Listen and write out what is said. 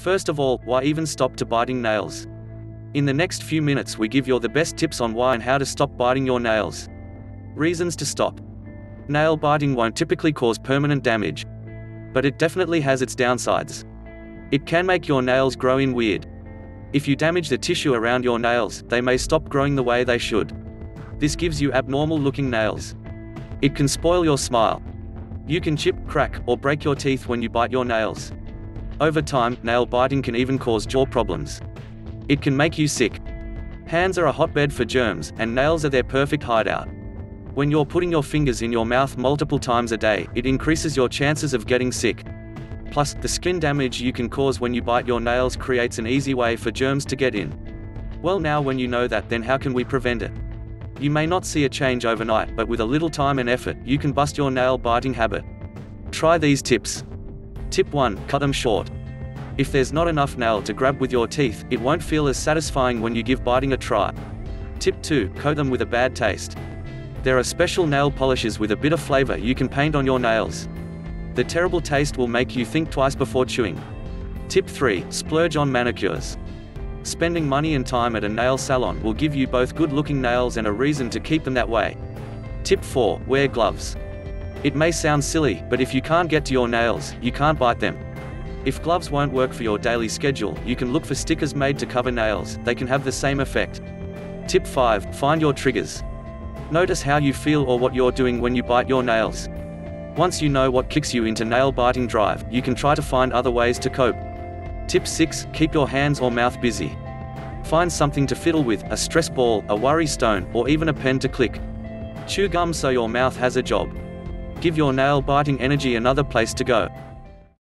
First of all, why even stop to biting nails? In the next few minutes we give you the best tips on why and how to stop biting your nails. Reasons to stop. Nail biting won't typically cause permanent damage, but it definitely has its downsides. It can make your nails grow in weird. If you damage the tissue around your nails, they may stop growing the way they should. This gives you abnormal looking nails. It can spoil your smile. You can chip, crack, or break your teeth when you bite your nails. Over time, nail biting can even cause jaw problems. It can make you sick. Hands are a hotbed for germs, and nails are their perfect hideout. When you're putting your fingers in your mouth multiple times a day, it increases your chances of getting sick. Plus, the skin damage you can cause when you bite your nails creates an easy way for germs to get in. Well, now when you know that, then how can we prevent it? You may not see a change overnight, but with a little time and effort, you can bust your nail biting habit. Try these tips. Tip 1. Cut them short. If there's not enough nail to grab with your teeth, it won't feel as satisfying when you give biting a try. Tip 2. Coat them with a bad taste. There are special nail polishes with a bit of flavor you can paint on your nails. The terrible taste will make you think twice before chewing. Tip 3. Splurge on manicures. Spending money and time at a nail salon will give you both good-looking nails and a reason to keep them that way. Tip 4. Wear gloves. It may sound silly, but if you can't get to your nails, you can't bite them. If gloves won't work for your daily schedule, you can look for stickers made to cover nails. They can have the same effect. Tip 5. Find your triggers. Notice how you feel or what you're doing when you bite your nails. Once you know what kicks you into nail biting drive, you can try to find other ways to cope. Tip 6. Keep your hands or mouth busy. Find something to fiddle with, a stress ball, a worry stone, or even a pen to click. Chew gum so your mouth has a job. Give your nail biting energy another place to go.